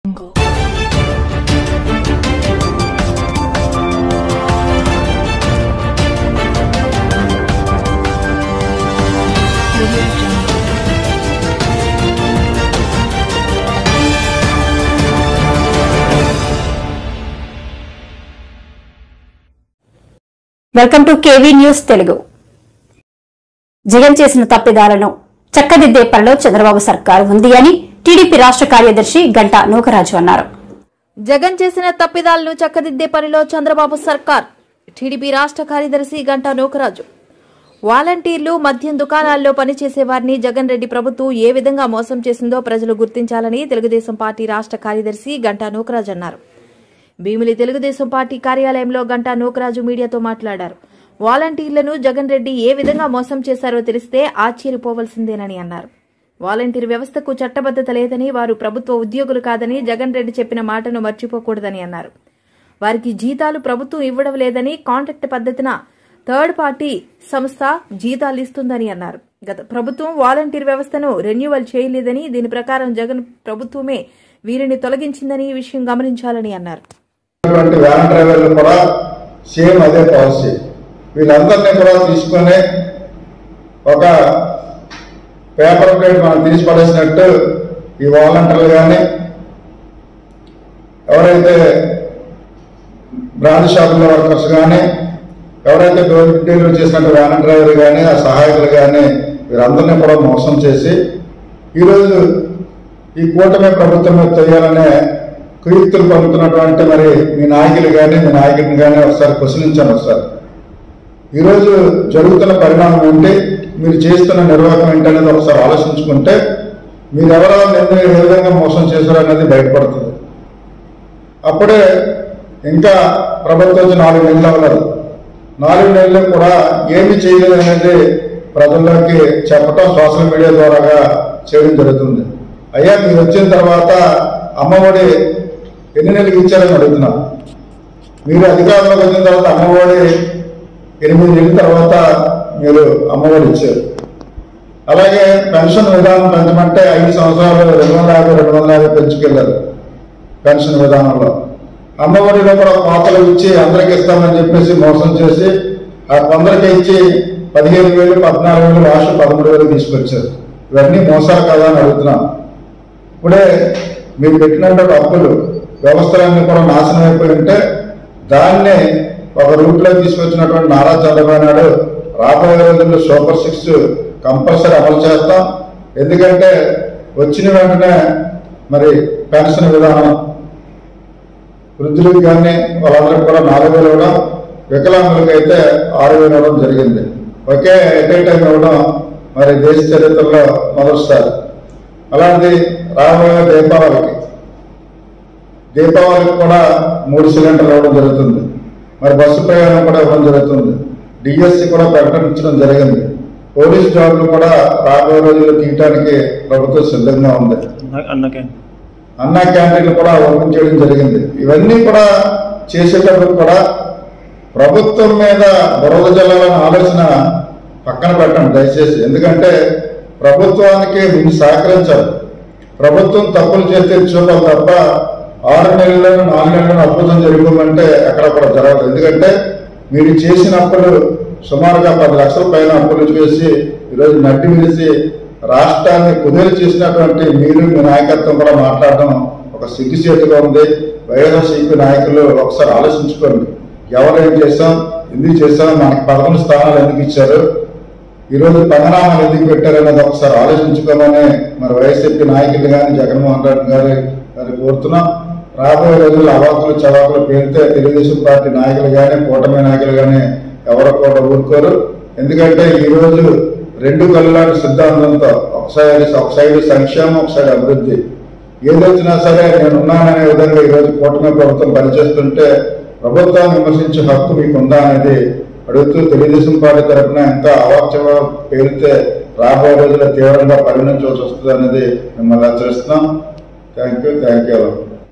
Welcome to KV news Telugu. Jagan చేసిన తప్పిదాలను చక్కదిద్దే పనిలో చంద్రబాబు సర్కారు ఉంది అని టీడీపీ రాష్ట్ర కార్యదర్శి గంటా నూకరాజు అన్నారు. జగన్ చేసిన తప్పిదాలను చక్కదిద్దే పనిలో చంద్రబాబు సర్కార్. టీడీపీ రాష్ట్ర కార్యదర్శి గంటా నూకరాజు. వాలంటీర్లు, మద్యం దుకాణాల్లో పనిచేసే వారిని జగన్ రెడ్డి ప్రభుత్వం ఏ విధంగా మోసం చేసిందో ప్రజలు గుర్తించాలని తెలుగుదేశం పార్టీ రాష్ట్ర కార్యదర్శి గంటా నూకరాజు అన్నారు. భీమిలి తెలుగుదేశం పార్టీ కార్యాలయంలో గంటా నూకరాజు మీడియాతో మాట్లాడారు. వాలంటీర్లను జగన్ రెడ్డి ఏ విధంగా మోసం చేశారో తెలిస్తే ఆశ్చర్యపోవలసిందేనని అన్నారు. వాలంటీర్ వ్యవస్థకు చట్టబద్దత లేదని, వారు ప్రభుత్వ ఉద్యోగులు కాదని జగన్ రెడ్డి చెప్పిన మాటను మర్చిపోకూడదని అన్నారు. వారికి జీతాలు ప్రభుత్వం ఇవ్వడం లేదని, కాంట్రాక్ట్ పద్ధతిన థర్డ్ పార్టీ సంస్థ జీతాలు ఇస్తుందని అన్నారు. గత ప్రభుత్వం వాలంటీర్ వ్యవస్థను రెన్యువల్ చేయలేదని, దీని ప్రకారం జగన్ ప్రభుత్వమే వీరిని తొలగించిందని ఈ విషయం గమనించాలని అన్నారు. వ్యాన్ డ్రైవర్లు కూడా సేమ్ అదే పాలసీ. వీళ్ళందరినీ కూడా తీసుకొని ఒక పేపర్ ప్లేట్ మనం తీసి పడేసినట్టు ఈ వాలంటీర్లు కానీ, ఎవరైతే బ్రాండ్ షాపుల వర్కర్స్ కానీ, ఎవరైతే డోర్ డెలివరీ చేసినట్టు వ్యాన్ డ్రైవర్ కానీ, ఆ సహాయకులు కానీ, వీరందరినీ కూడా మోసం చేసి ఈరోజు ఈ కూటమి ప్రభుత్వం తొయ్యాలనే కుయుక్తులు పంపుతున్నటువంటి మరి మీ నాయకులు కానీ, మీ నాయకుడిని కానీ ఒకసారి ప్రశ్నించాను. ఒకసారి ఈరోజు జరుగుతున్న పరిణామం ఏంటి, మీరు చేస్తున్న నిర్వాహకం ఏంటనేది ఒకసారి ఆలోచించుకుంటే మీరెవరో నిర్ణయం ఏ విధంగా మోసం చేశారు అనేది బయటపడుతుంది. అప్పుడే ఇంకా ప్రభుత్వం వచ్చి 4 నెలలు అవ్వలేదు. 4 నెలలు కూడా ఏమి చేయలేదు అనేది ప్రజల్లోకి చెప్పటం సోషల్ మీడియా ద్వారాగా చేయడం జరుగుతుంది. అయ్యా, మీరు వచ్చిన తర్వాత అమ్మఒడి ఎన్ని నెలలకు ఇచ్చారని అడుగుతున్నా. మీరు అధికారంలోకి వచ్చిన తర్వాత అమ్మఒడి 8 నెలల తర్వాత మీరు అమ్మఒడి ఇచ్చారు. అలాగే పెన్షన్ విధానం పెంచమంటే 5 సంవత్సరాలు 250 పెంచుకెళ్ళారు పెన్షన్ విధానంలో. అమ్మఒడిలో కూడా కోతలు ఇచ్చి అందరికి ఇస్తామని చెప్పేసి మోసం చేసి ఆ కొందరికి ఇచ్చి 15,000, 14,000, లాస్ట్ 13,000 తీసుకొచ్చారు. ఇవన్నీ మోసాలు కదా అని అడుగుతున్నాం. ఇప్పుడే మీరు పెట్టినటువంటి అప్పులు వ్యవస్థలన్నీ కూడా నాశనం అయిపోయి ఉంటే దాన్ని ఒక రూట్లో తీసుకొచ్చినటువంటి నారా చంద్రబాబు నాయుడు రాబోయే రోజుల్లో సూపర్ 6 కంపల్సరీ అమలు చేస్తాం. ఎందుకంటే వచ్చిన వెంటనే మరి పెన్షన్ విధానం వృద్ధులకు కానీ వాళ్ళందరికీ కూడా 4,000 ఇవ్వడం, వికలాంగులకు అయితే 6,000 ఇవ్వడం జరిగింది. ఒకే ఎట్ ఏ టైం ఇవ్వడం మరి దేశ చరిత్రలో మొదటిసారి. అలాంటి రాబోయే దీపావళికి కూడా 3 సిలిండర్లు ఇవ్వడం జరుగుతుంది. మరి బస్సు ప్రయాణం కూడా ఇవ్వడం జరుగుతుంది. డిఎస్సి కూడా ప్రకటించడం జరిగింది. పోలీసు జాబులు కూడా రాబోయే రోజుల్లో తీయటానికి ప్రభుత్వం సిద్ధంగా ఉంది. అన్న క్యాంటీన్లు కూడా ఓపెన్ చేయడం జరిగింది. ఇవన్నీ కూడా చేసేటప్పుడు కూడా ప్రభుత్వం మీద బురద జల్లాలన్న ఆలోచన పక్కన పెట్టండి దయచేసి. ఎందుకంటే ప్రభుత్వానికి మీరు సహకరించాలి. ప్రభుత్వం తప్పులు చేస్తే చూపాలి తప్ప 6 నెలలను 4 నెలలను అద్భుతం జరిగిపోమంటే ఎక్కడ కూడా జరగదు. ఎందుకంటే మీరు చేసినప్పుడు సుమారుగా 10 లక్షల పైన అప్పులు చేసి ఈరోజు నడ్డి విరిసి రాష్ట్రాన్ని కుదేలు చేసినటువంటి మీరు మీ నాయకత్వం కూడా మాట్లాడడం ఒక సిగ్గుచేటుగా ఉంది. వైఎస్ఆర్సీపీ నాయకులు ఒకసారి ఆలోచించుకోండి. ఎవరేం చేశాం, ఎందుకు చేశాం, మనకి 11 స్థానాలు ఎందుకు ఇచ్చారు, ఈరోజు పంగనామాలు ఎందుకు పెట్టారనేది ఒకసారి ఆలోచించుకోమని మరి వైఎస్ఆర్సీపీ నాయకులు కానీ జగన్మోహన్ రెడ్డి గారి కోరుతున్నాం. రాబోయే రోజుల్లో అవాకులు చవాకులు పేరితే తెలుగుదేశం పార్టీ నాయకులు కానీ, కూటమి నాయకులు కానీ ఎవరో కూడా ఊరుకోరు. ఎందుకంటే ఈరోజు 2 కళ్ళలాంటి సిద్ధాంతంతో ఒక సైడ్ సంక్షేమం, ఒక సైడ్ అభివృద్ధి, ఏదొచ్చినా సరే నేనున్నాననే విధంగా ఈరోజు కూటమి ప్రభుత్వం పనిచేస్తుంటే ప్రభుత్వాన్ని విమర్శించే హక్కు మీకు ఉందా అనేది అడుగుతూ తెలుగుదేశం పార్టీ తరఫున ఇంకా అవాక్యవ పేరితే రాబోయే రోజుల్లో తీవ్రంగా పరిగణించవలసి వస్తుంది అనేది మిమ్మల్ని హెచ్చరిస్తున్నాం. Thank you.